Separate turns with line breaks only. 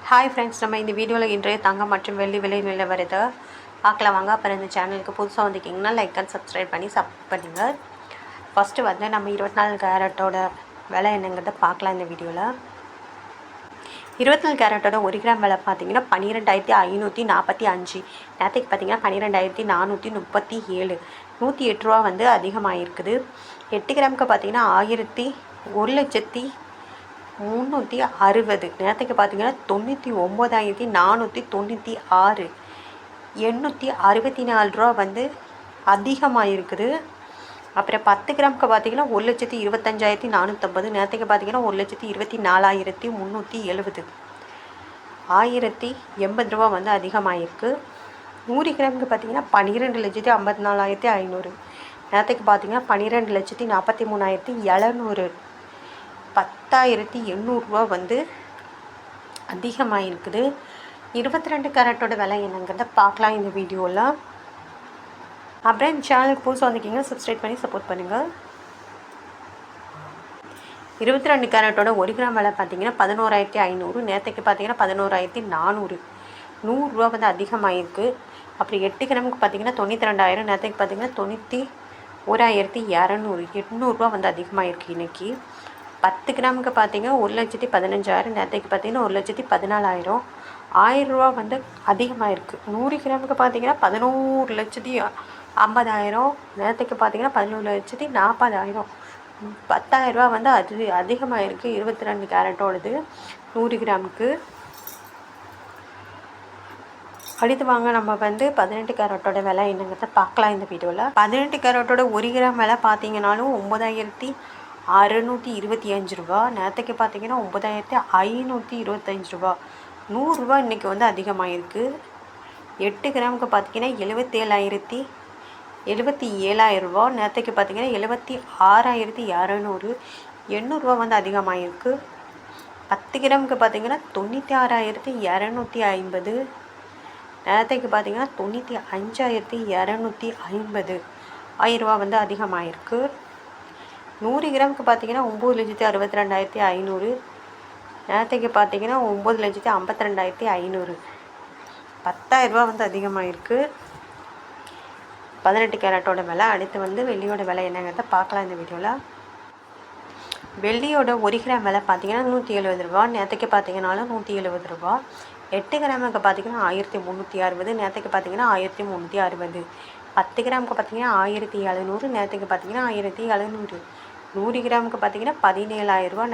Hi friends, நம்ம இந்த வீடியோவில் இன்றைய தங்கம் மற்றும் வெள்ளி விலை நிலவரத்தை பார்க்கலாம் வாங்க. அப்புறம் இந்த சேனலுக்கு புதுசாக வந்திருக்கீங்கன்னா லைக் அண்ட் சப்ஸ்கிரைப் பண்ணி சப்போர்ட் பண்ணுங்கள். ஃபஸ்ட்டு வந்து நம்ம 24 கேரட்டோட விலை என்னங்கிறத பார்க்கலாம் இந்த வீடியோவில். 24 கேரட்டோட 1 கிராம் விலை பார்த்தீங்கன்னா 12,545. நேற்றுக்கு பார்த்தீங்கன்னா 12,437. 108 ரூபா வந்து அதிகமாக இருக்குது. 8 கிராமுக்கு பார்த்தீங்கன்னா 1,0360. நேற்றுக்கு பார்த்தீங்கன்னா 99,496. 864 ரூபா வந்து அதிகமாக இருக்குது. அப்புறம் 10 கிராமுக்கு பார்த்தீங்கன்னா 1,25,450. நேற்றுக்கு பார்த்தீங்கன்னா 1,24,370. 1080 ரூபா வந்து அதிகமாகிருக்கு. 100 கிராமுக்கு பார்த்தீங்கன்னா 12,54,500. நேற்றுக்கு பார்த்தீங்கன்னா 12,43,700. 10,800 ரூபா வந்து அதிகமாக இருக்குது. 22 கேரட்டோட விலை என்னங்கிறத பார்க்கலாம் இந்த வீடியோவில். அப்புறம் இந்த சேனலுக்கு புதுசாக வந்திருக்கீங்க சப்ஸ்கிரைப் பண்ணி சப்போர்ட் பண்ணுங்கள். 22 கேரட்டோட 1 கிராம் விலை பார்த்தீங்கன்னா 11,500. நேற்றுக்கு பார்த்தீங்கன்னா 11,400. 100 ரூபா வந்து அதிகமாகிருக்கு. அப்புறம் 8 கிராமுக்கு பார்த்தீங்கன்னா 92,000. நேற்றுக்கு பார்த்தீங்கன்னா 91,200. 800 ரூபா வந்து அதிகமாகிருக்கு இன்றைக்கி. 10 கிராமுக்கு பார்த்தீங்கன்னா 1,15,000. நேற்றுக்கு பார்த்தீங்கன்னா 1,14,000. 1000 ரூபா வந்து அதிகமாக இருக்குது. 100 கிராமுக்கு பார்த்தீங்கன்னா 11,50,000. நேற்றுக்கு பார்த்தீங்கன்னா 11,40,000. 10,000 ரூபா வந்து அதிகமாக இருக்குது 22 கேரட்டோடது 100 கிராமுக்கு. அடுத்து வாங்க நம்ம வந்து 18 கேரட்டோட விலை என்னங்கிறத பார்க்கலாம் இந்த வீடியோவில். 18 கேரட்டோட 1 கிராம் விலை பார்த்தீங்கன்னாலும் 9,625 ரூபா. நேற்றுக்கு பார்த்தீங்கன்னா 9,525 ரூபா. 100 ரூபா இன்றைக்கி வந்து அதிகமாக இருக்குது. 8 கிராமுக்கு பார்த்தீங்கன்னா 77,000 ரூபா. நேற்றுக்கு பார்த்தீங்கன்னா 76,200. 800 ரூபா வந்து அதிகமாக இருக்குது. 10 கிராமுக்கு பார்த்தீங்கன்னா 96,250. நேரத்துக்கு பார்த்தீங்கன்னா 95,250. 1000 ரூபா வந்து அதிகமாகிருக்கு. 100 கிராமுக்கு பார்த்தீங்கன்னா 9,62,500. நேரத்துக்கு பார்த்தீங்கன்னா 9,52,500. 10,000 ரூபா வந்து அதிகமாகிருக்கு. 18 கேரட்டோட விலை. அடுத்து வந்து வெள்ளியோட விலை என்னங்கிறத பார்க்கலாம் இந்த வீடியோவில். வெள்ளியோட 1 கிராம் விலை பார்த்தீங்கன்னா 170 ரூபா. நேற்றுக்கு பார்த்தீங்கன்னாலும் 170 ரூபா. 8 கிராமுக்கு பார்த்தீங்கன்னா 1,360. நேற்றுக்கு பார்த்தீங்கன்னா 1,360. 10 கிராமுக்கு பார்த்தீங்கன்னா 1,700. நேற்றுக்கு பார்த்தீங்கன்னா 1,700. 100 கிராமுக்கு பார்த்தீங்கன்னா 17,000 ரூபா.